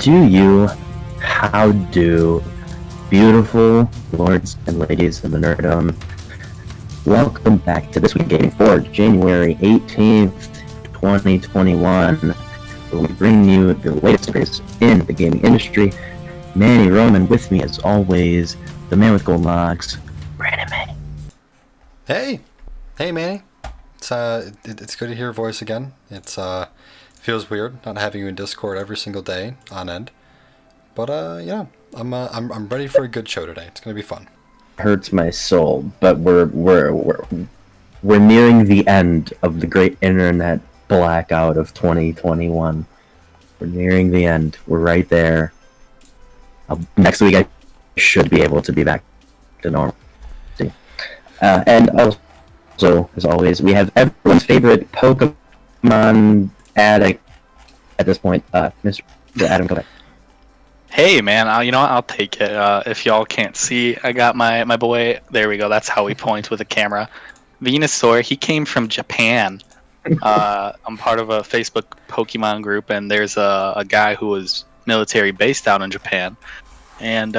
How do beautiful lords and ladies of the nerdom? Welcome back to This Week in Gaming for January 18th, 2021, where we bring you the latest news in the gaming industry. Manny Roman with me as always, the man with gold locks, Brandon Manny. Hey Manny. It's good to hear your voice again. It's feels weird not having you in Discord every single day on end. But yeah, I'm ready for a good show today. It's gonna be fun. Hurts my soul, but we're nearing the end of the great internet blackout of 2021. We're nearing the end. We're right there. Next week I should be able to be back to normal. And also, as always, we have everyone's favorite Pokemon addict at this point, Mr. Adam. Go ahead. Hey man, I'll take it. If y'all can't see, I got my boy. There we go. That's how we point with a camera. Venusaur. He came from Japan. I'm part of a Facebook Pokemon group, and there's a guy who was military based out in Japan, and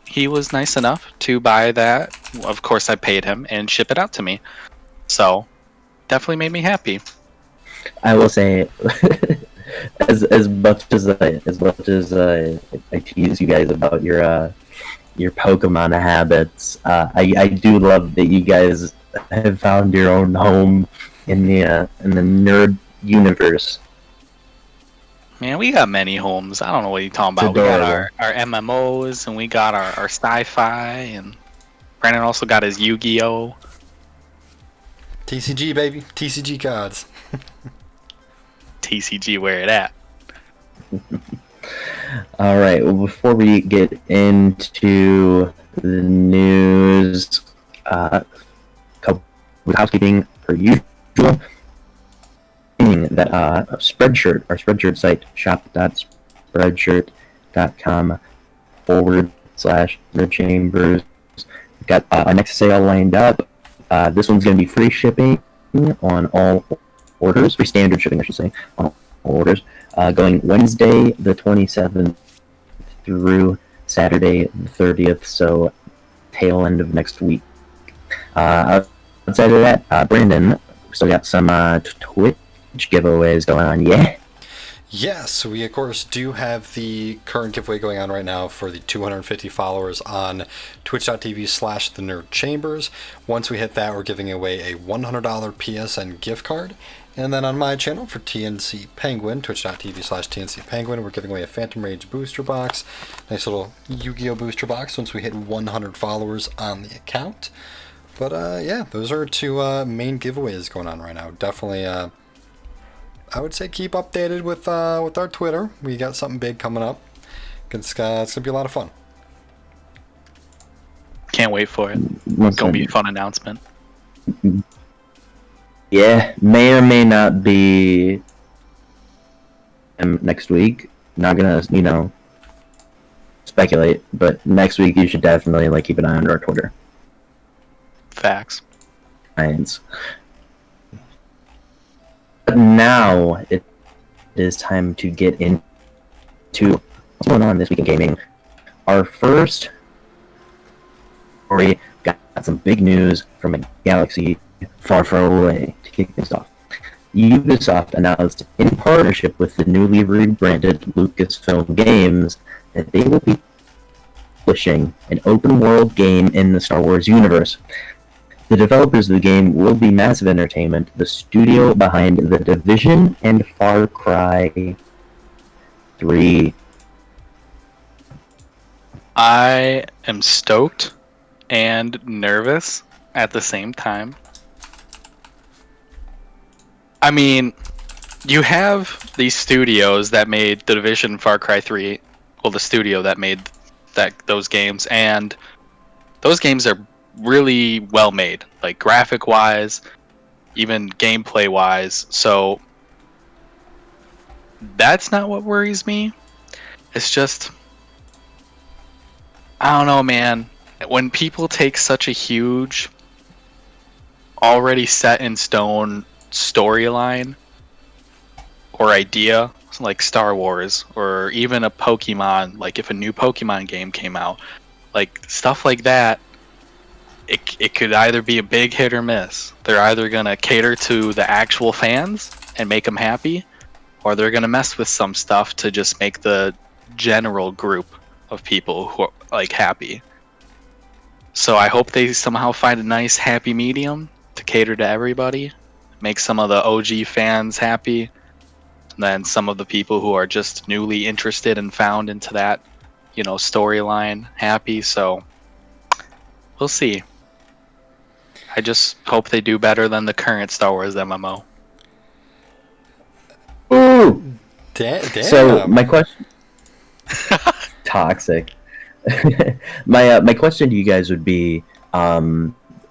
he was nice enough to buy that. Of course, I paid him and ship it out to me. So, definitely made me happy. I will say, as much as I tease you guys about your Pokemon habits, I do love that you guys have found your own home in the nerd universe. Man, we got many homes. I don't know what you're talking about. We got our MMOs, and we got our sci-fi, and Brandon also got his Yu-Gi-Oh! TCG, baby. TCG cards. TCG, where it at? All right. Well, before we get into the news, couple of housekeeping per usual. That our Spreadshirt site, shop.spreadshirt.com/nerdchambers. We've got our next sale lined up. This one's going to be free shipping on all orders, free standard shipping, I should say, on all orders, going Wednesday the 27th through Saturday the 30th, so tail end of next week. Outside of that, Brandon, we still got some Twitch giveaways going on, yeah? Yes, we of course do have the current giveaway going on right now for the 250 followers on twitch.tv/thenerdchambers. Once we hit that, we're giving away a $100 PSN gift card. And then on my channel for TNC Penguin, twitch.tv/TNC Penguin, we're giving away a Phantom Rage booster box. Nice little Yu-Gi-Oh! Booster box once we hit 100 followers on the account. But yeah, those are two main giveaways going on right now. Definitely, I would say keep updated with our Twitter. We got something big coming up. It's gonna be a lot of fun. Can't wait for it. It's gonna be a fun announcement. Yeah, may or may not be next week. Not gonna, speculate, but next week you should definitely keep an eye on our Twitter. Facts. But now it is time to get into what's going on this week in gaming. Our first story got some big news from a galaxy far, far away to kick this off. Ubisoft announced in partnership with the newly rebranded Lucasfilm Games that they will be publishing an open-world game in the Star Wars universe. The developers of the game will be Massive Entertainment, the studio behind The Division and Far Cry 3. I am stoked and nervous at the same time. I mean, you have these studios that made The Division, Far Cry 3, well, the studio that made those games, and those games are really well made, like graphic wise, even gameplay wise. So that's not what worries me. It's just, I don't know, man. When people take such a huge, already set in stone storyline or idea, like Star Wars, or even a Pokemon, like if a new Pokemon game came out, like stuff like that, it could either be a big hit or miss. They're either gonna cater to the actual fans and make them happy, or they're gonna mess with some stuff to just make the general group of people who are like happy. So I hope they somehow find a nice happy medium to cater to everybody, make some of the OG fans happy, and then some of the people who are just newly interested and found into that, you know, storyline happy. So we'll see. I just hope they do better than the current Star Wars MMO. Ooh. Damn. So my question. Toxic. My question to you guys would be,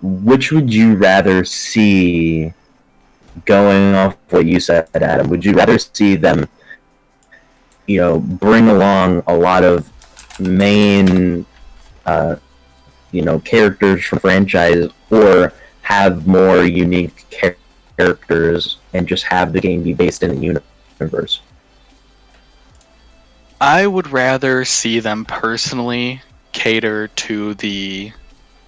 which would you rather see? Going off what you said, Adam, would you rather see them, bring along a lot of main, characters from franchise, or have more unique characters and just have the game be based in the universe? I would rather see them personally cater to the,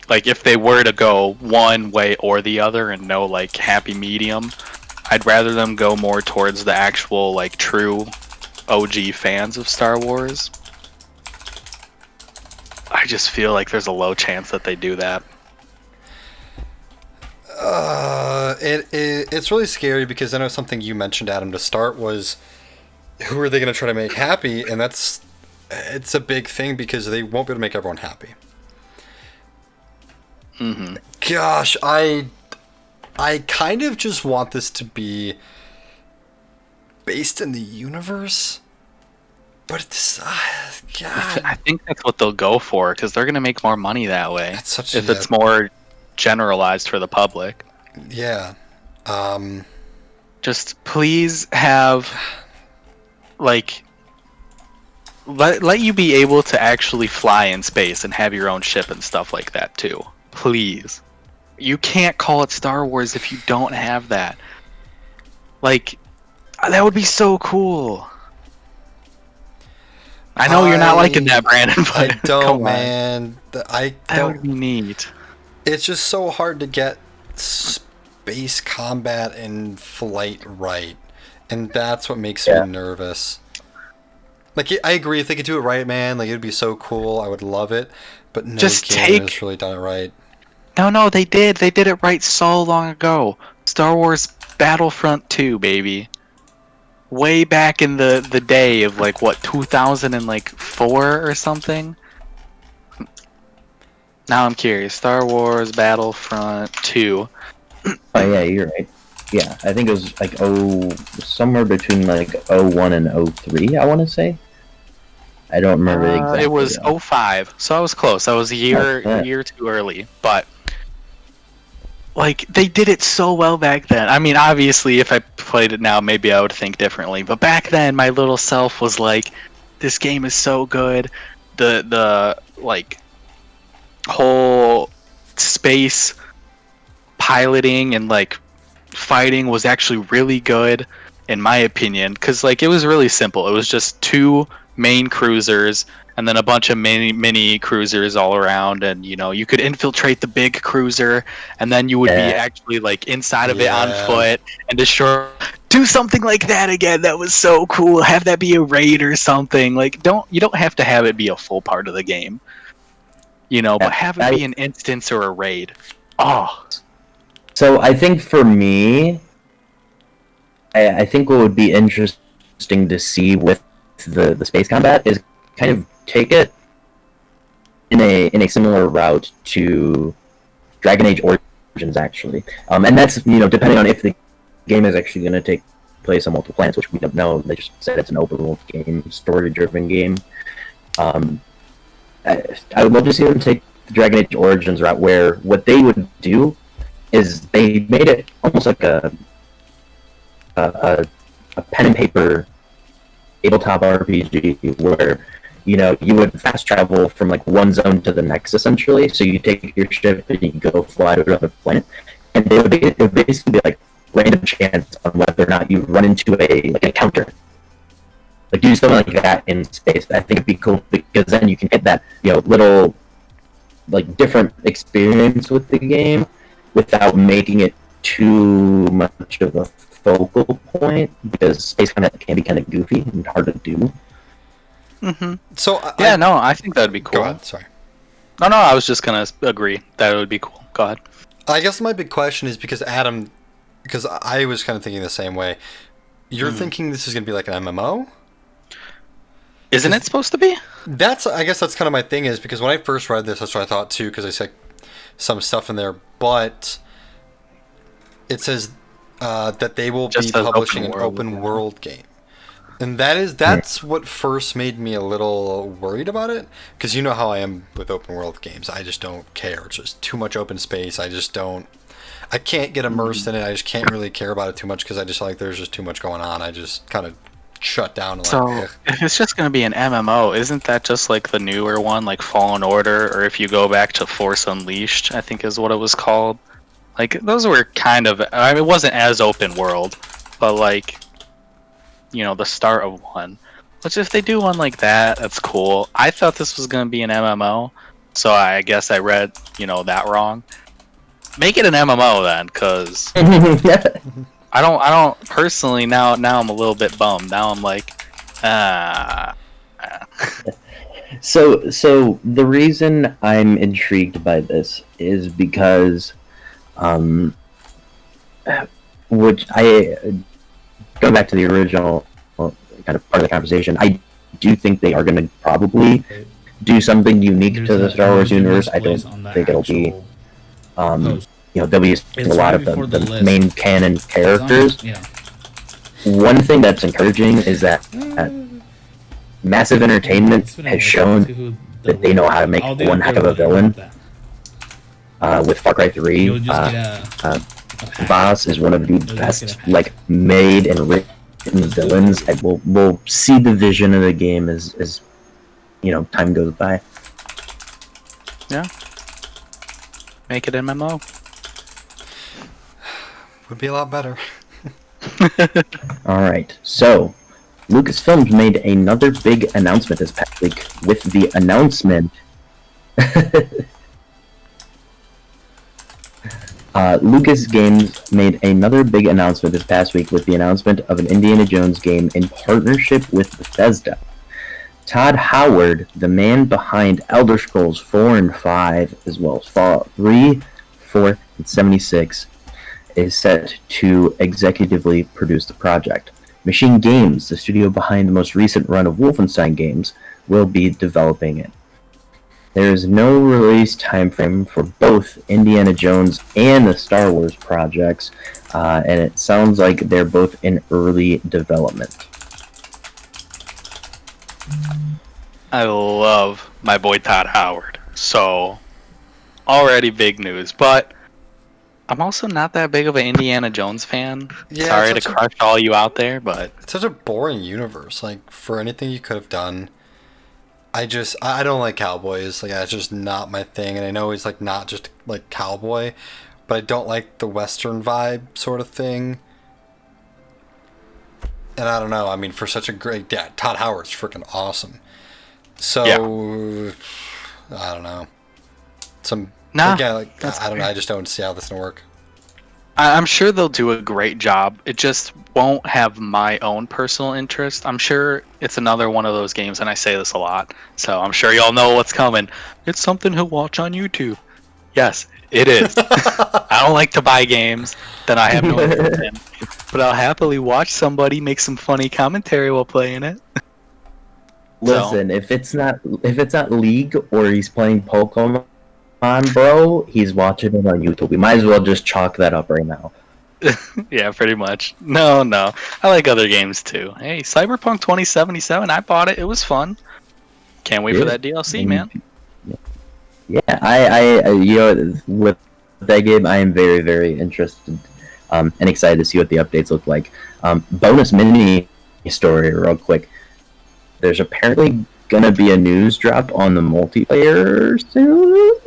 like, if they were to go one way or the other and no like happy medium, I'd rather them go more towards the actual like true OG fans of Star Wars. I just feel like there's a low chance that they do that. It's really scary because I know something you mentioned, Adam, to start was, who are they going to try to make happy? And it's a big thing because they won't be able to make everyone happy. Mm-hmm. Gosh, I kind of just want this to be based in the universe, but it's God. I think that's what they'll go for because they're going to make more money that way. If it's more generalized for the public. Yeah. Just please have, like, let you be able to actually fly in space and have your own ship and stuff like that too. Please. You can't call it Star Wars if you don't have that. Like, that would be so cool. I know you're not liking that, Brandon, but I don't, come man. on. That would be neat. It's just so hard to get space combat and flight right, and that's what makes me nervous. Like, I agree, if they could do it right, man, like, it'd be so cool. I would love it, but no game has really done it right. No, they did. They did it right so long ago. Star Wars Battlefront 2, baby. Way back in the day of, like, what, 2004 or something? Now I'm curious. Star Wars Battlefront 2. Oh, yeah, you're right. Yeah, I think it was, like, somewhere between, like, 01 and 03, I want to say. I don't remember exactly. It was 05, so I was close. I was a year too early, but like, they did it so well back then. I mean, obviously, if I played it now, maybe I would think differently. But back then, my little self was like, "This game is so good." The like whole space piloting and like fighting was actually really good, in my opinion, because like it was really simple. It was just two main cruisers and then a bunch of mini cruisers all around, and you could infiltrate the big cruiser, and then you would be actually like inside of it on foot and do something like that again. That was so cool. Have that be a raid or something. Like, you don't have to have it be a full part of the game, but have it be an instance or a raid. So I think for me, I think what would be interesting to see with the space combat is kind of take it in a similar route to Dragon Age Origins, actually, and that's depending on if the game is actually going to take place on multiple planets, which we don't know. They just said it's an open world game, story-driven game. I would love to see them take the Dragon Age Origins route, where what they would do is they made it almost like a pen and paper tabletop RPG, where you would fast travel from like one zone to the next, essentially. So you take your ship and you go fly to another planet, and it would basically be like random chance on whether or not you run into a counter. like do something like that in space. I think it'd be cool because then you can get that little like different experience with the game without making it too much of a focal point because space can be kind of goofy and hard to do. So I think that'd be cool. Go ahead. Sorry. No, I was just gonna agree that it would be cool. Go ahead. I guess my big question is because I was kind of thinking the same way. You're thinking this is gonna be like an MMO? Isn't it supposed to be? I guess that's kind of my thing is because when I first read this, that's what I thought too. Because I said some stuff in there, but it says that they will be publishing an open world game. And that's what first made me a little worried about it, because you know how I am with open world games. I just don't care. It's just too much open space. I can't get immersed in it. I just can't really care about it too much because I just like there's just too much going on. I just kind of shut down. And so if it's just going to be an MMO, isn't that just like the newer one, like Fallen Order, or if you go back to Force Unleashed, I think is what it was called. Like those were kind of, I mean, it wasn't as open world, but like, the start of one. Which if they do one like that, that's cool. I thought this was going to be an MMO, so I guess I read, that wrong. Make it an MMO then, because I don't personally now I'm a little bit bummed. Now I'm like, So the reason I'm intrigued by this is because, which I go back to the original kind of part of the conversation. I do think they are going to probably do something unique to the Star Wars universe. I don't think it'll be, they'll be using a lot of the main canon characters. One thing that's encouraging is that Massive Entertainment has shown that they know how to make one heck of a villain. With Far Cry 3, Voss is one of the best made and written villains. We'll see the vision of the game as time goes by. Yeah. Make it MMO. Would be a lot better. Alright, so Lucasfilms made another big announcement this past week with the announcement Lucas Games made another big announcement this past week with the announcement of an Indiana Jones game in partnership with Bethesda. Todd Howard, the man behind Elder Scrolls 4 and 5, as well as Fallout 3, 4, and 76, is set to executively produce the project. Machine Games, the studio behind the most recent run of Wolfenstein games, will be developing it. There is no release timeframe for both Indiana Jones and the Star Wars projects, and it sounds like they're both in early development. I love my boy Todd Howard, so already big news, but I'm also not that big of an Indiana Jones fan. Yeah, sorry to crush all you out there, but it's such a boring universe. Like, for anything you could have done, I don't like cowboys. Like, that's just not my thing. And I know he's not just cowboy, but I don't like the Western vibe sort of thing. And I don't know. I mean, for such a great Todd Howard's freaking awesome. So yeah. I don't know. I don't know. I just don't see how this will work. I'm sure they'll do a great job. It just won't have my own personal interest. I'm sure it's another one of those games, and I say this a lot, so I'm sure y'all know what's coming. It's something he'll watch on YouTube. Yes, it is. I don't like to buy games that I have no interest in, but I'll happily watch somebody make some funny commentary while playing it. Listen, if it's not League or he's playing Pokemon, bro, he's watching it on YouTube. We might as well just chalk that up right now. Yeah, pretty much. No. I like other games too. Hey, Cyberpunk 2077, I bought it. It was fun. Can't wait for that DLC, man. Yeah, I with that game, I am very, very interested and excited to see what the updates look like. Bonus mini story real quick. There's apparently gonna be a news drop on the multiplayer soon.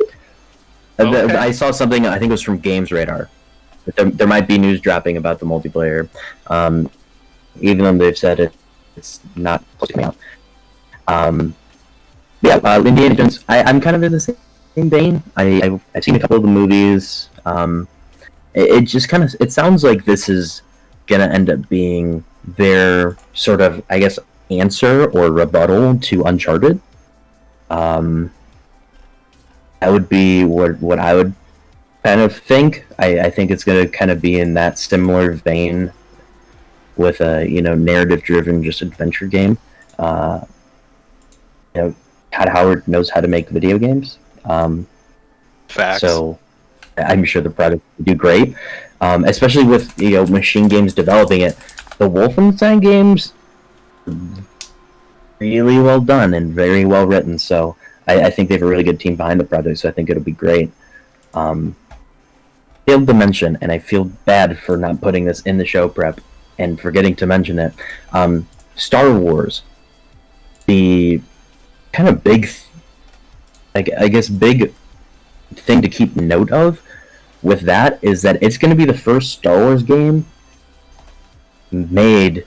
Okay. I saw something, I think it was from Games Radar. There might be news dropping about the multiplayer. Even though they've said it's not supposed to come out. Indiana Jones. I'm kind of in the same vein. I've seen a couple of the movies. It just kind of it sounds like this is gonna end up being their sort of, I guess, answer or rebuttal to Uncharted. That would be what I would kind of think. I think it's gonna kind of be in that similar vein with a narrative-driven just adventure game. Todd Howard knows how to make video games. Facts. So I'm sure the product will do great, especially with Machine Games developing it. The Wolfenstein games, really well done and very well written. So I think they have a really good team behind the project. So I think it'll be great. Failed to mention, and I feel bad for not putting this in the show prep and forgetting to mention it. Star Wars, the kind of big, I guess, big thing to keep note of with that is that it's going to be the first Star Wars game made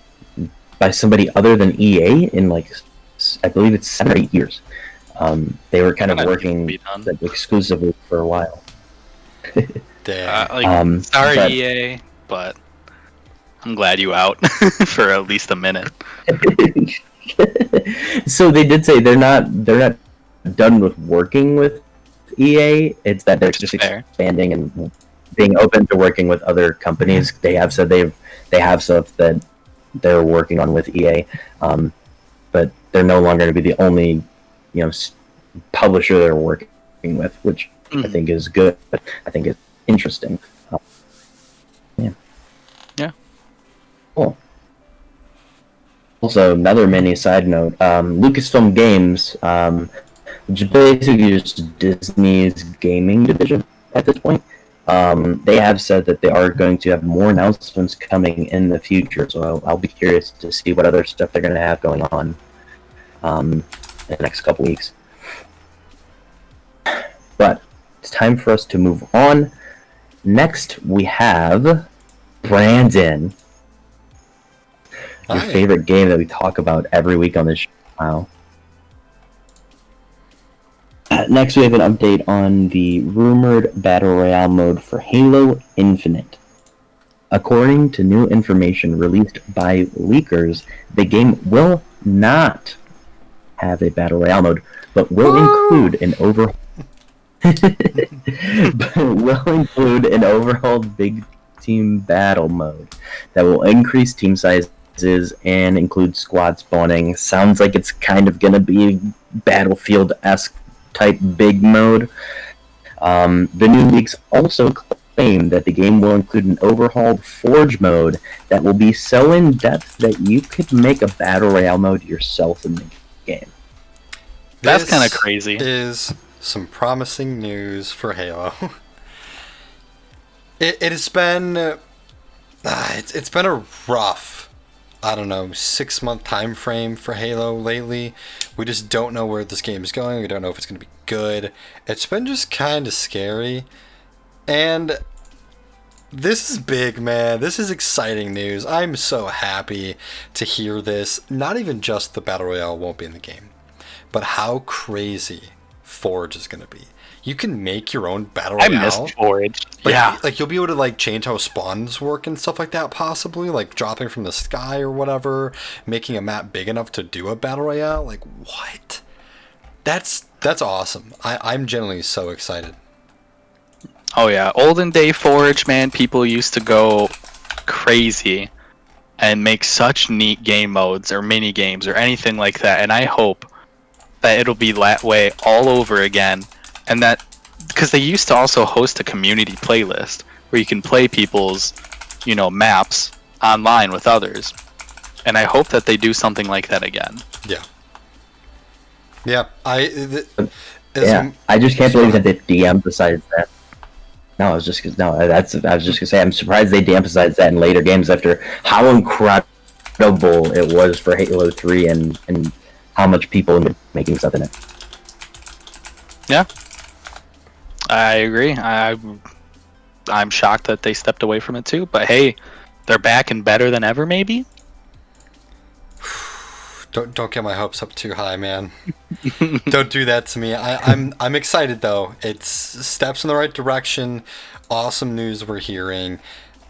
by somebody other than EA in I believe it's 7 or 8 years. They were kind of working exclusively for a while. Sorry, EA, but I'm glad you out for at least a minute. So they did say they're not done with working with EA. It's that they're just expanding and being open to working with other companies. They have said they have stuff that they're working on with EA, but they're no longer going to be the only publisher they're working with, which I think is good. I think it's interesting. Yeah. Cool. Also, another mini side note, Lucasfilm Games, which is basically just Disney's gaming division at this point, they have said that they are going to have more announcements coming in the future, so I'll be curious to see what other stuff they're going to have going on in the next couple weeks. But it's time for us to move on. Next, we have Brandon. Your favorite game that we talk about every week on this show. Wow. Next, we have an update on the rumored Battle Royale mode for Halo Infinite. According to new information released by leakers, the game will not have a Battle Royale mode, but will include an overhauled big team battle mode that will increase team sizes and include squad spawning. Sounds like it's kind of going to be Battlefield-esque type big mode. The new leaks also claim that the game will include an overhauled Forge mode that will be so in-depth that you could make a Battle Royale mode yourself in the game. That's kind of crazy. Is some promising news for Halo. It has been it's been a rough, 6-month time frame for Halo lately. We just don't know where this game is going. We don't know if it's going to be good. It's been just kind of scary. And this is big, man. This is exciting news. I'm so happy to hear this. Not even just the Battle Royale won't be in the game, but how crazy Forge is going to be. You can make your own Battle Royale. I missed Forge. You'll be able to change how spawns work and stuff like that, possibly dropping from the sky or whatever, making a map big enough to do a Battle Royale. What? That's awesome. I'm genuinely so excited. Oh yeah, olden day Forge, man, people used to go crazy and make such neat game modes or mini games or anything like that, and I hope that it'll be that way all over again. And that, because they used to also host a community playlist where you can play people's, maps online with others. And I hope that they do something like that again. Yeah. Yeah. I just can't believe that they de-emphasized that. I was just gonna say I'm surprised they de-emphasized that in later games after how incredible it was for Halo 3 and how much people are making stuff in it. Yeah. I agree. I'm shocked that they stepped away from it too, but hey, they're back and better than ever, maybe? Don't get my hopes up too high, man. Don't do that to me. I'm excited though. It's steps in the right direction. Awesome news we're hearing,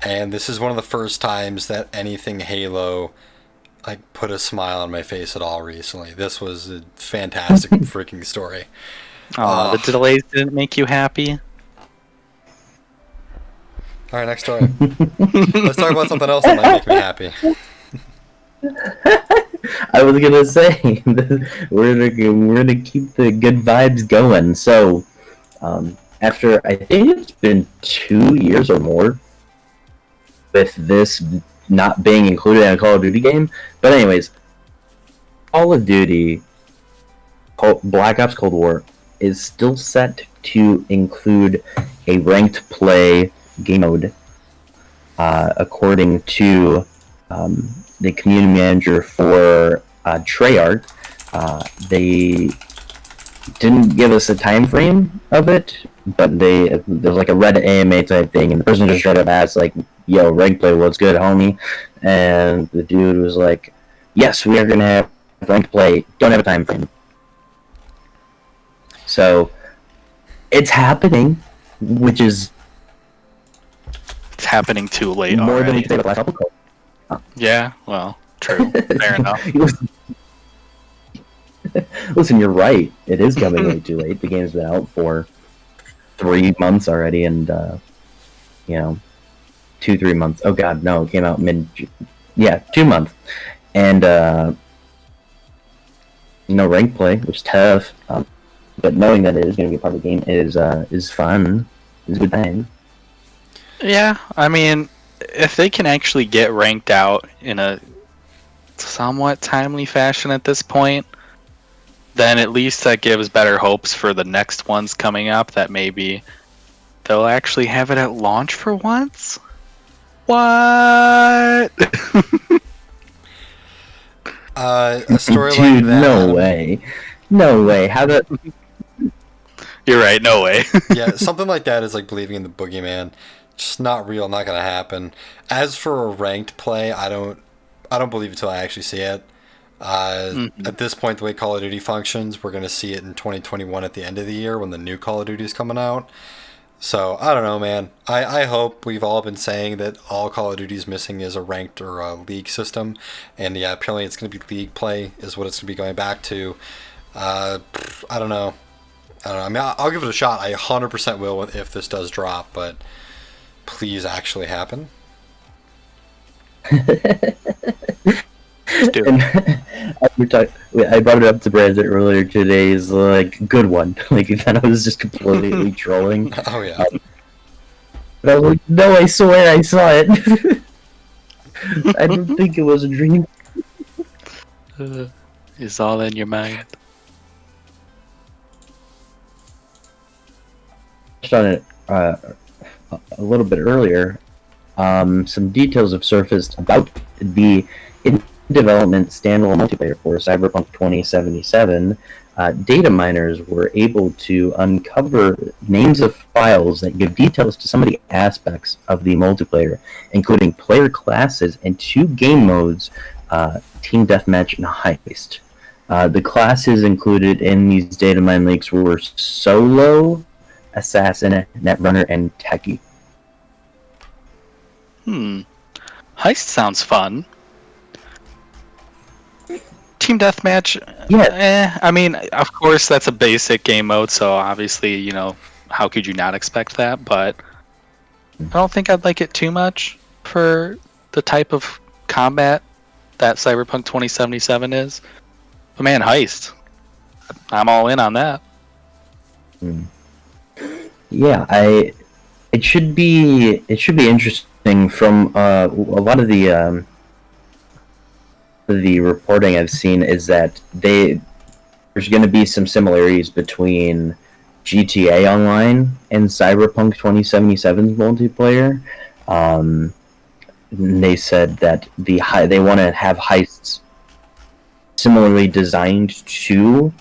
and this is one of the first times that anything Halo like put a smile on my face at all recently. This was a fantastic freaking story. Oh, the delays didn't make you happy? All right, next story. Let's talk about something else that might make me happy. I was gonna say we're gonna keep the good vibes going. So, after I think it's been 2 years or more with this not being included in a Call of Duty game, but anyways, Call of Duty Black Ops Cold War is still set to include a ranked play game mode, according to the community manager for Treyarch. They didn't give us a time frame of it, but there's like a Reddit AMA type thing, and the person just straight up asked like, "Yo, ranked play, what's good, homie?" And the dude was like, "Yes, we are gonna have ranked play. Don't have a time frame." So it's happening, which is It's happening too late more than already. we could say about Black Ops. Yeah, well, true. Fair enough. Listen, you're right. It is coming way too late. The game's been out for 3 months already, and 2-3 months. Oh god, no, it came out yeah, 2 months, and no rank play, which is tough. But knowing that it is going to be a part of the game is fun. It's a good thing. Yeah, I mean, if they can actually get ranked out in a somewhat timely fashion at this point, then at least that gives better hopes for the next ones coming up, that maybe they'll actually have it at launch for once. What? A story Dude, like that. no way. No way. How the... You're right, no way. Yeah, something like that is like believing in the boogeyman. Just not real, not gonna happen. As for a ranked play, I don't believe it until I actually see it. At this point, the way Call of Duty functions, we're gonna see it in 2021 at the end of the year when the new Call of Duty is coming out. So I don't know, man. I hope. We've all been saying that all Call of Duty is missing is a ranked or a league system, and yeah, apparently it's gonna be league play is what it's gonna be going back to. I don't know. I mean, I'll give it a shot. I 100% will if this does drop, but please actually happen. And I brought it up to Brandon earlier today. Is like good one. Like that I was just completely trolling. Oh yeah. But I was like, no, I swear I saw it. I don't think it was a dream. It's all in your mind. Touched on it a little bit earlier. Some details have surfaced about the in-development standalone multiplayer for Cyberpunk 2077. Data miners were able to uncover names of files that give details to some of the aspects of the multiplayer, including player classes and 2 game modes, Team Deathmatch and Heist. The classes included in these data mine leaks were Solo, Assassin, Netrunner, and Techie. Heist sounds fun. Team Deathmatch, Yeah. I mean, of course, that's a basic game mode, so obviously, how could you not expect that? But I don't think I'd like it too much for the type of combat that Cyberpunk 2077 is. But man, Heist, I'm all in on that. Yeah, it should be interesting. From a lot of the reporting I've seen is that there's going to be some similarities between GTA Online and Cyberpunk 2077's multiplayer. They said that they want to have heists similarly designed to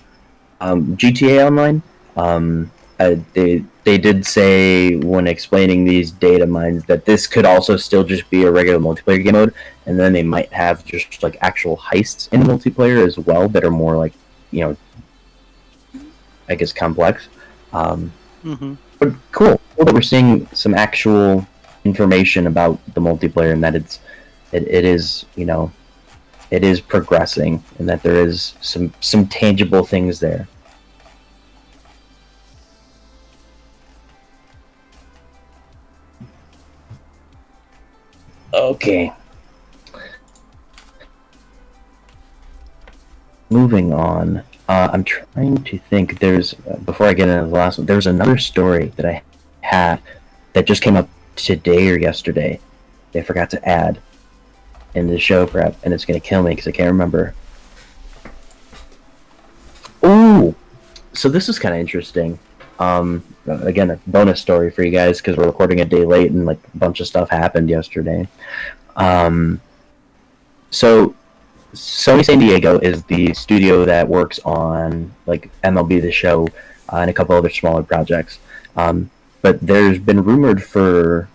GTA Online. they did say when explaining these data mines that this could also still just be a regular multiplayer game mode, and then they might have just like actual heists in multiplayer as well that are more like, you know, I guess complex. But cool that we're seeing some actual information about the multiplayer and that it is, you know, it is progressing and that there is some tangible things there. Okay. Moving on. I'm trying to think. There's before I get into the last one, there's another story that I had that just came up today or yesterday. They forgot to add in the show prep, and it's gonna kill me because I can't remember. Ooh, so this is kind of interesting. Again, a bonus story for you guys because we're recording a day late and like a bunch of stuff happened yesterday. So Sony San Diego is the studio that works on like MLB The Show and a couple other smaller projects. But there's been rumored for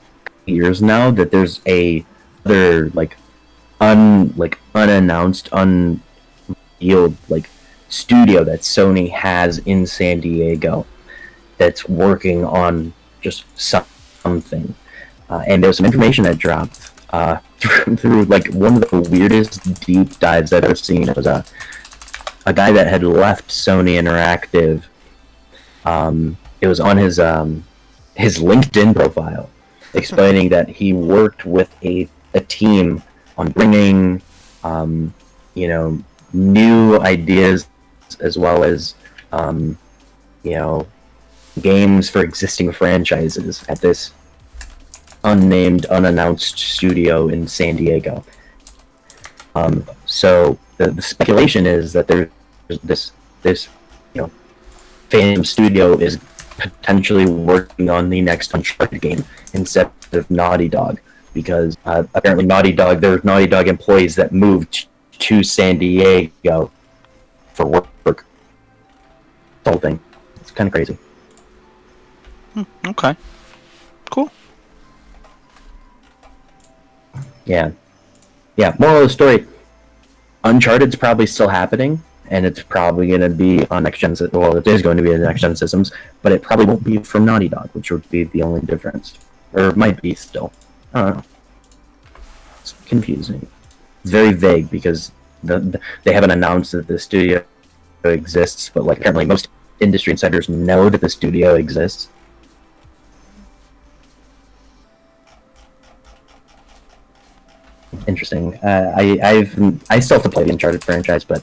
years now that there's a other like unannounced, unrevealed like studio that Sony has in San Diego that's working on just something. And there's some information that dropped through like one of the weirdest deep dives I've ever seen. It was a guy that had left Sony Interactive. It was on his LinkedIn profile, explaining that he worked with a team on bringing you know, new ideas as well as you know, games for existing franchises at this unnamed, unannounced studio in San Diego. So the speculation is that there's this you know, fan studio is potentially working on the next Uncharted game instead of Naughty Dog, because apparently there's Naughty Dog employees that moved to San Diego for work. The whole thing. It's kind of crazy. Okay. Cool. Yeah. Moral of the story: Uncharted's probably still happening, and it's probably going to be on next gen. Well, it is going to be on next gen systems, but it probably won't be from Naughty Dog, which would be the only difference, or it might be still. I don't know. It's confusing. It's very vague because they haven't announced that the studio exists, but like apparently most industry insiders know that the studio exists. Interesting. I still have to play the Uncharted franchise, but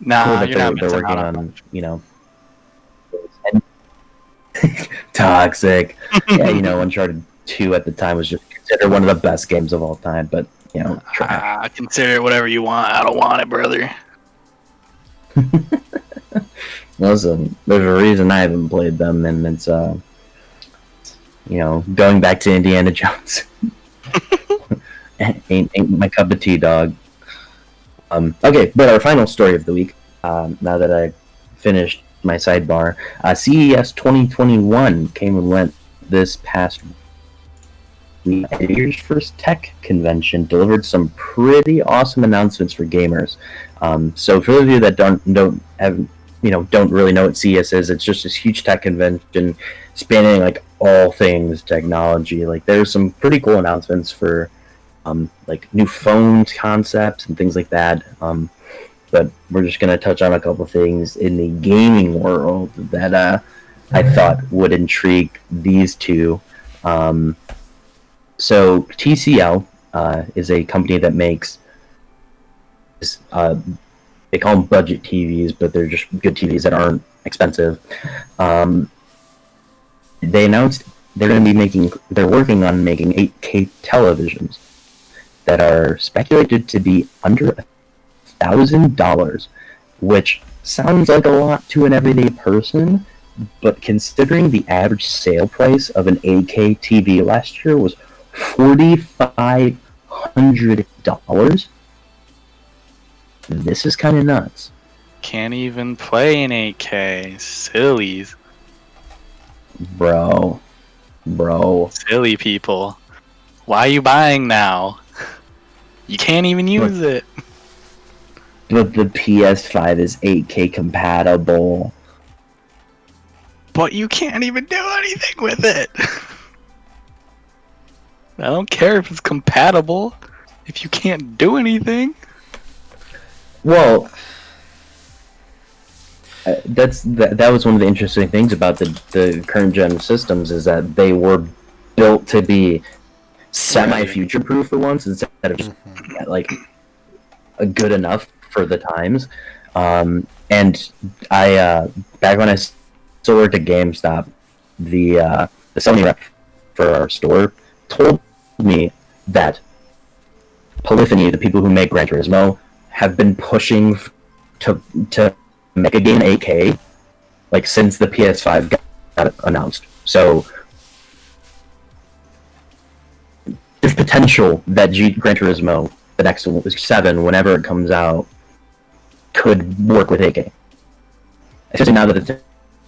Nah, cool you're not they're missing working out on, you know, toxic. Yeah, you know, Uncharted 2 at the time was just considered one of the best games of all time, but you know, trash. Consider it whatever you want. I don't want it, brother. Listen, there's a reason I haven't played them, and it's you know, going back to Indiana Jones. ain't my cup of tea, dog. Okay, but our final story of the week, now that I finished my sidebar, CES 2021 came and went this past week. The year's first tech convention delivered some pretty awesome announcements for gamers. So for those of you that don't really know what CES is, it's just this huge tech convention spanning like all things technology. Like there's some pretty cool announcements for like new phone concepts and things like that. But we're just gonna touch on a couple things in the gaming world that I thought would intrigue these two. So TCL is a company that makes they call them budget TVs, but they're just good TVs that aren't expensive. They announced they're working on making 8K televisions that are speculated to be under $1,000, which sounds like a lot to an everyday person, but considering the average sale price of an 8K TV last year was $4,500, this is kind of nuts. can't even play in 8K. Sillies. Bro. Silly people. Why are you buying now? You can't even use it. But the PS5 is 8K compatible. But you can't even do anything with it. I don't care if it's compatible. If you can't do anything. Well, that was one of the interesting things about the current gen systems is that they were built to be semi-future proof for once instead of just like good enough for the times. And I back when I still worked at GameStop, the Sony rep for our store told me that Polyphony, the people who make Gran Turismo, have been pushing to make a game 8K like since the PS5 got announced. So there's potential that Gran Turismo, the next 7, whenever it comes out, could work with 8K. Especially now that the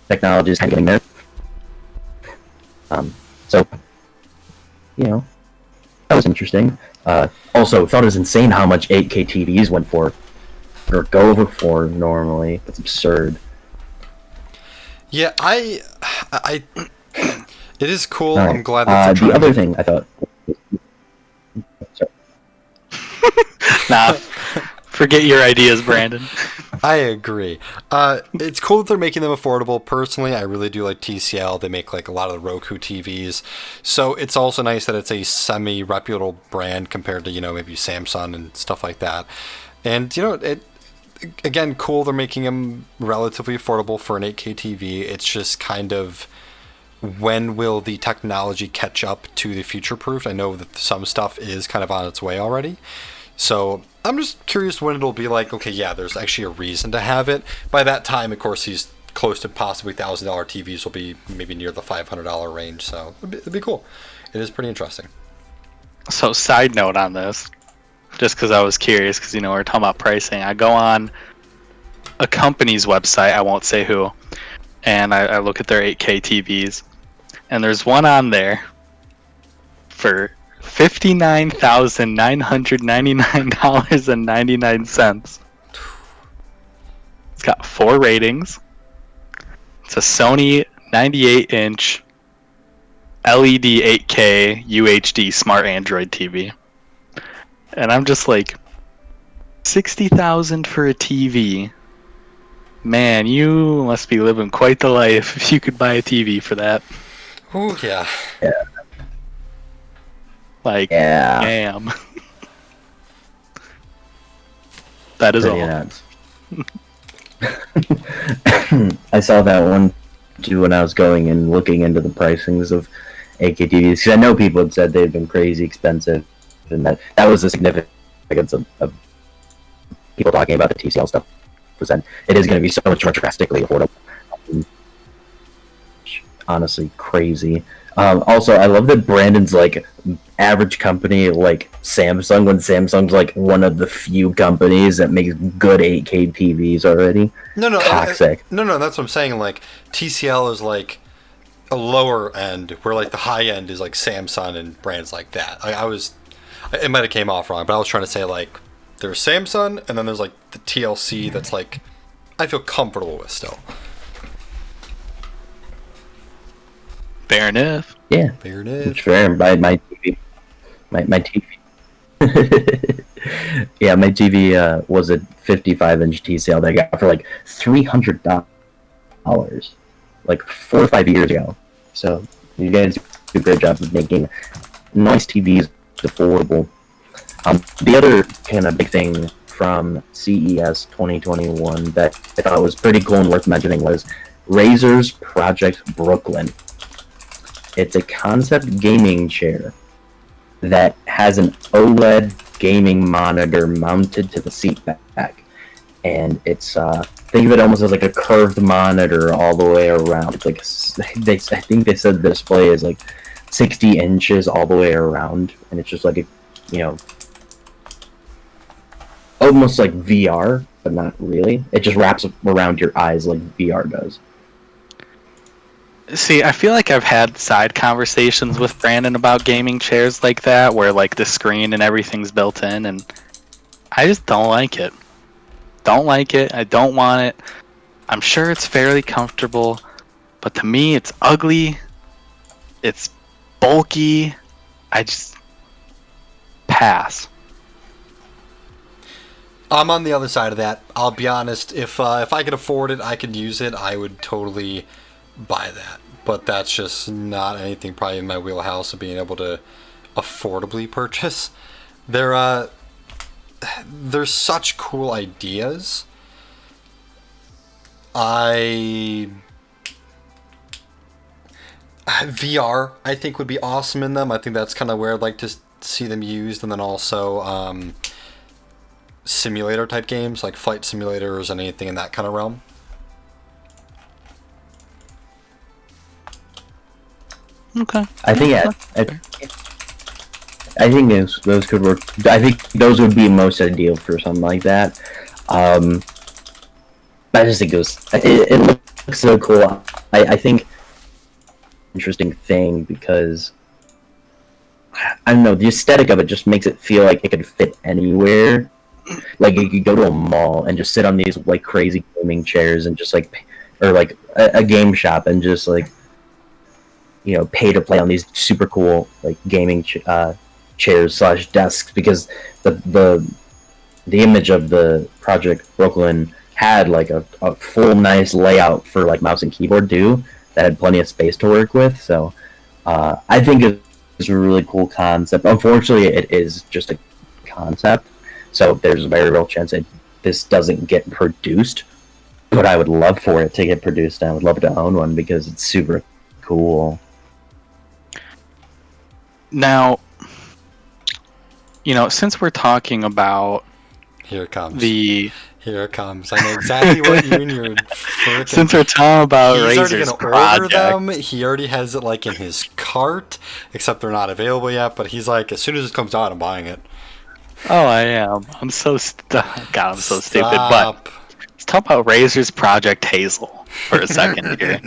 technology is kind of getting there. So, that was interesting. Also, thought it was insane how much 8K TVs went for, or go over for normally. That's absurd. Yeah, I it is cool. Right. I'm glad that the other thing I thought. Sorry. Nah, forget your ideas, Brandon. I agree. It's cool that they're making them affordable. Personally, I really do like TCL. They make like a lot of the Roku TVs. So it's also nice that it's a semi-reputable brand compared to, maybe Samsung and stuff like that. And, again, cool they're making them relatively affordable for an 8K TV. It's just kind of, when will the technology catch up to the future-proof? I know that some stuff is kind of on its way already. So I'm just curious when it'll be like, okay, yeah, there's actually a reason to have it. By that time, of course, these close to possibly $1,000 TVs will be maybe near the $500 range. So it'd be cool. It is pretty interesting. So side note on this, just because I was curious, because, we're talking about pricing. I go on a company's website, I won't say who, and I look at their 8K TVs. And there's one on there for $59,999.99. It's got 4 ratings. It's a Sony 98-inch LED 8K UHD smart Android TV. And I'm just like, $60,000 for a TV. Man, you must be living quite the life if you could buy a TV for that. Ooh, yeah. Like, Yeah. damn. That is Pretty all. nuts. I saw that one too when I was going and looking into the pricings of 8K TVs, because I know people had said they've been crazy expensive, and that was the significance of people talking about the TCL stuff. Percent, it is going to be so much more drastically affordable. Honestly, crazy. Also, I love that Brandon's like average company like Samsung, when Samsung's like one of the few companies that makes good 8K TVs already. No, toxic. No, that's what I'm saying. Like TCL is like a lower end, where like the high end is like Samsung and brands like that. It might have came off wrong, but I was trying to say like there's Samsung, and then there's like the TLC that's like I feel comfortable with still. Fair enough. Yeah, Fair enough. it's fair. My TV, my TV. Yeah, my TV was a 55-inch TCL that I got for like $300, like 4 or 5 years ago. So you guys do a great job of making nice TVs affordable. The other kind of big thing from CES 2021 that I thought was pretty cool and worth mentioning was Razer's Project Brooklyn. It's a concept gaming chair that has an OLED gaming monitor mounted to the seat back, and it's think of it almost as like a curved monitor all the way around. It's like I think they said the display is like 60 inches all the way around, and it's just like a almost like VR, but not really. It just wraps around your eyes like VR does. See, I feel like I've had side conversations with Brandon about gaming chairs like that, where like the screen and everything's built in, and I just don't like it. Don't like it. I don't want it. I'm sure it's fairly comfortable, but to me, it's ugly. It's bulky. I just pass. I'm on the other side of that. I'll be honest. If I could afford it, I could use it. I would totally buy that. But that's just not anything probably in my wheelhouse of being able to affordably purchase. They're such cool ideas. VR, I think, would be awesome in them. I think that's kind of where I'd like to see them used, and then also simulator type games like flight simulators and anything in that kind of realm. Okay. I think I think those could work. I think those would be most ideal for something like that. I just think it looks so cool. I think interesting thing because I don't know, the aesthetic of it just makes it feel like it could fit anywhere. Like you could go to a mall and just sit on these like crazy gaming chairs and just like, or like a game shop and just like, you know, pay to play on these super cool like gaming chairs / desks, because the image of the Project Brooklyn had like a full nice layout for like mouse and keyboard too, that had plenty of space to work with. So I think it's a really cool concept. Unfortunately, it is just a concept, so there's a very real chance that this doesn't get produced. But I would love for it to get produced, and I would love to own one because it's super cool. Now, you know, since we're talking about Here it comes. Here it comes. I know exactly what you and your frickin'... Since we're talking about He's already Razor's going to order project, them. He already has it like in his cart, except they're not available yet. But he's like, as soon as it comes out, I'm buying it. oh, I am. I'm so God, I'm so stupid. But Stop. let's talk about Razor's Project Hazel for a second here.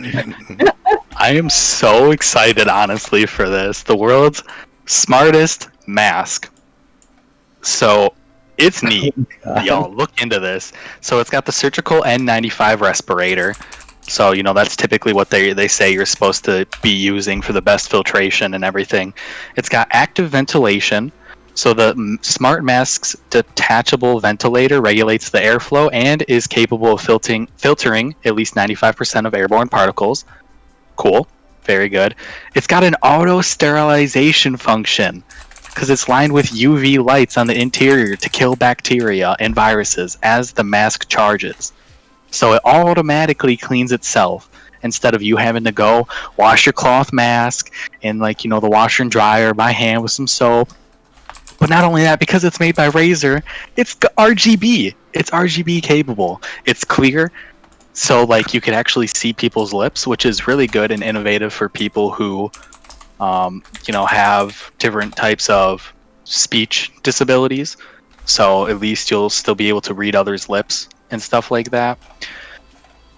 I am so excited, honestly, for this. The world's smartest mask. So it's neat. Y'all look into this. So it's got the surgical N95 respirator. So, you know, that's typically what they say you're supposed to be using for the best filtration and everything. It's got active ventilation. So the smart mask's detachable ventilator regulates the airflow and is capable of filtering at least 95% of airborne particles. Cool. Very good. It's got an auto sterilization function because it's lined with UV lights on the interior to kill bacteria and viruses as the mask charges. So it automatically cleans itself instead of you having to go wash your cloth mask in, like, you know, the washer and dryer by hand with some soap. But not only that, because it's made by Razer, it's RGB. It's RGB capable. It's clear. So, like, you can actually see people's lips, which is really good and innovative for people who, you know, have different types of speech disabilities. So at least you'll still be able to read others' lips and stuff like that.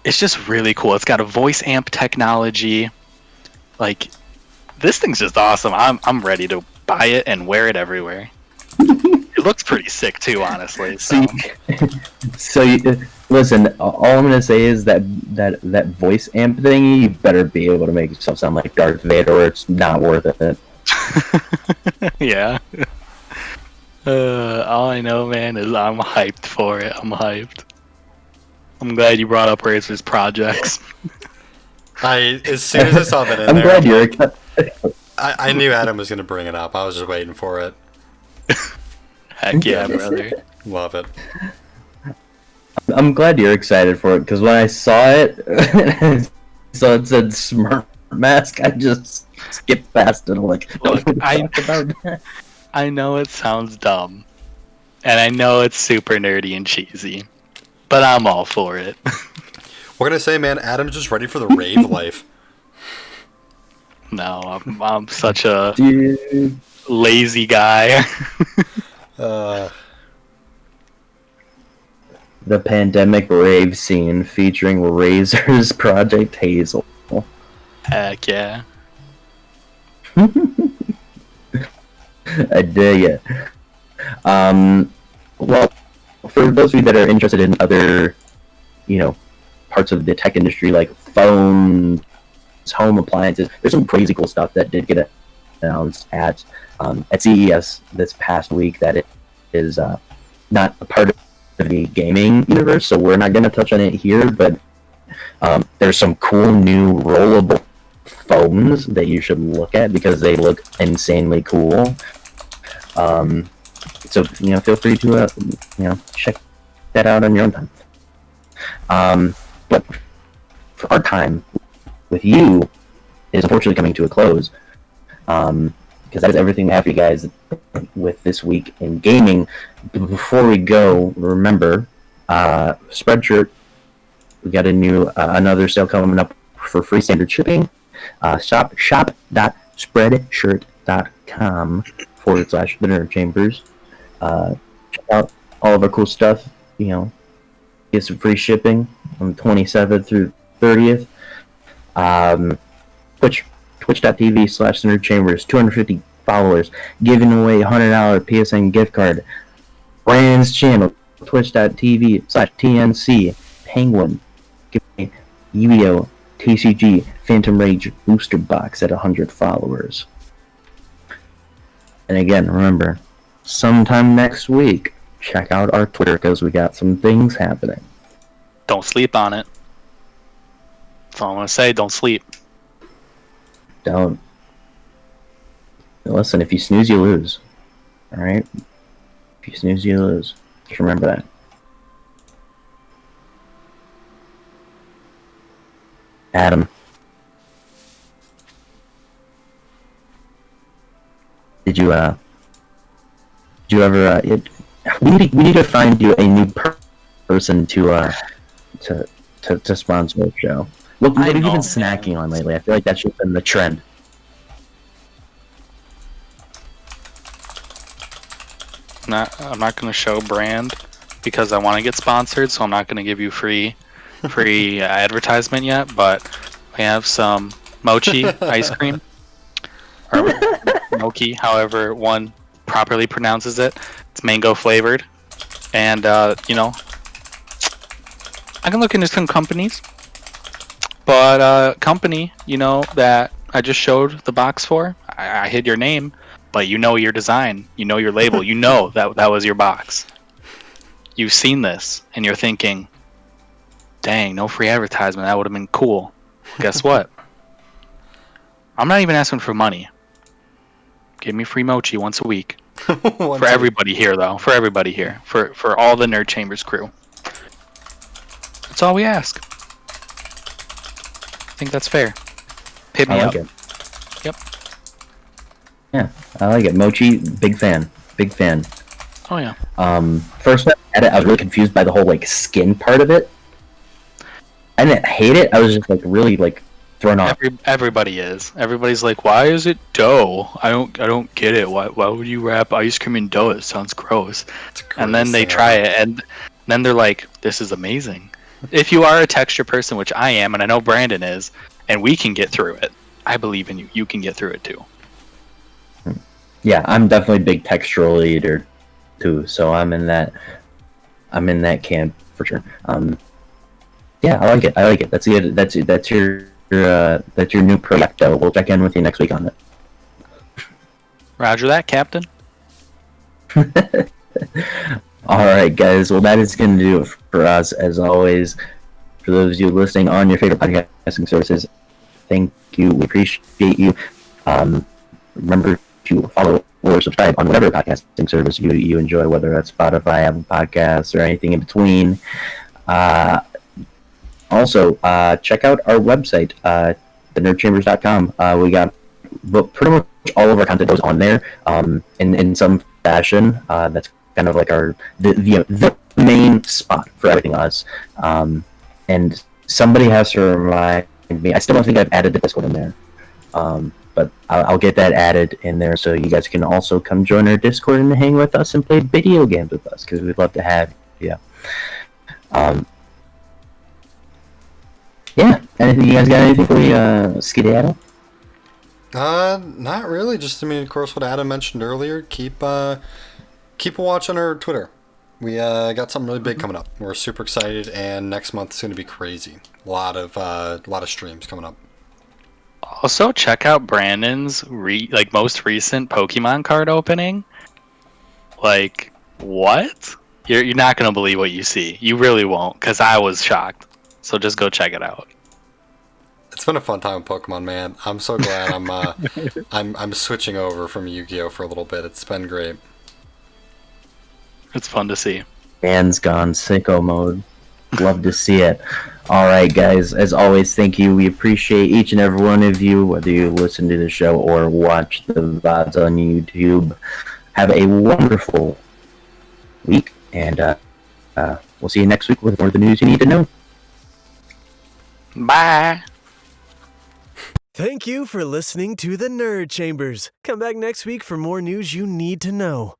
It's just really cool. It's got a voice amp technology. Like, this thing's just awesome. I'm ready to buy it and wear it everywhere. It looks pretty sick too, honestly. Listen, all I'm gonna say is that voice amp thing, you better be able to make yourself sound like Darth Vader, or it's not worth it. Yeah. All I know, man, is I'm hyped for it. I'm hyped. I'm glad you brought up Razor's projects. As soon as I saw that in I'm there, glad you're. I knew Adam was going to bring it up. I was just waiting for it. Heck yeah, brother. Love it. I'm glad you're excited for it, because when I saw it, so it said Smart Mask, I just skipped past it. I'm like, Look, talk about that. I know it sounds dumb, and I know it's super nerdy and cheesy, but I'm all for it. What can I say, man? Adam's just ready for the rave life. No, I'm such a Dude. lazy guy. the pandemic rave scene featuring Razor's Project Hazel. Heck yeah. I dig it. Well, for those of you that are interested in other, parts of the tech industry like phones, home appliances, there's some crazy cool stuff that did get announced at CES this past week that it is not a part of the gaming universe, so we're not going to touch on it here, but there's some cool new rollable phones that you should look at because they look insanely cool. So feel free to check that out on your own time. But for our time with you is unfortunately coming to a close. Because that is everything I have for you guys with this week in gaming. But before we go, remember, Spreadshirt, we got a new another sale coming up for free standard shipping. shop.spreadshirt.com/The Nerd Chambers. Check out all of our cool stuff. Get some free shipping from the 27th through 30th. Twitch.tv/The Nerd Chambers. 250 followers. Giving away a $100 PSN gift card. Brand's channel. Twitch.tv/TNC Penguin. Give me Yu-Gi-Oh! TCG Phantom Rage booster box at 100 followers. And again, remember, sometime next week, check out our Twitter because we got some things happening. Don't sleep on it. That's all I'm going to say. Don't sleep. Don't. Listen, if you snooze, you lose. Alright? If you snooze, you lose. Just remember that. Adam. Did you ever we need to find you a new person to sponsor the show. What have you been snacking on lately? I feel like that's just been the trend. I'm not going to show brand because I want to get sponsored, so I'm not going to give you free advertisement yet, but we have some mochi ice cream, or mochi, however one properly pronounces it. It's mango flavored, and I can look into some companies, but company that I just showed the box for, I hid your name, but your design, your label, that was your box. You've seen this and you're thinking, dang, no free advertisement, that would have been cool. Guess what? I'm not even asking for money. Give me free mochi once a week. For everybody here, though. For everybody here. For all the Nerd Chambers crew. That's all we ask. I think that's fair. Hit me I up. like it. Yep. Yeah, I like it. Mochi, big fan. Big fan. Oh, yeah. First time I had it, I was really confused by the whole skin part of it. I didn't hate it. I was just really thrown off. Everybody is. Everybody's like, why is it dough? I don't get it. Why would you wrap ice cream in dough? It sounds gross. And then they try it, and then they're like, this is amazing. If you are a texture person, which I am, and I know Brandon is, and we can get through it, I believe in you. You can get through it too. Yeah, I'm definitely a big textural eater too, so I'm in that camp for sure. Yeah, I like it. That's it. That's your new projecto. We'll check in with you next week on it. Roger that, Captain. Alright, guys. Well, that is going to do it for us, as always. For those of you listening on your favorite podcasting services, thank you. We appreciate you. Remember to follow or subscribe on whatever podcasting service you enjoy, whether that's Spotify, Apple Podcasts, or anything in between. Also, check out our website, thenerdchambers.com. We got pretty much all of our content goes on there in some fashion. That's kind of like the main spot for everything us. And somebody has to remind me. I still don't think I've added the Discord in there. But I'll get that added in there so you guys can also come join our Discord and hang with us and play video games with us because we'd love to have you. Um, yeah. Anything you guys got? Anything for we skedaddle? Not really. Just, I mean, of course, what Adam mentioned earlier. Keep a watch on our Twitter. We got something really big coming up. We're super excited, and next month is going to be crazy. A lot of streams coming up. Also, check out Brandon's most recent Pokemon card opening. Like, what? You're not gonna believe what you see. You really won't, because I was shocked. So just go check it out. It's been a fun time with Pokemon, man. I'm so glad I'm switching over from Yu-Gi-Oh for a little bit. It's been great. It's fun to see. Dan's gone sicko mode. Love to see it. All right, guys. As always, thank you. We appreciate each and every one of you, whether you listen to the show or watch the VODs on YouTube. Have a wonderful week, and we'll see you next week with more of the news you need to know. Bye. Thank you for listening to the Nerd Chambers. Come back next week for more news you need to know.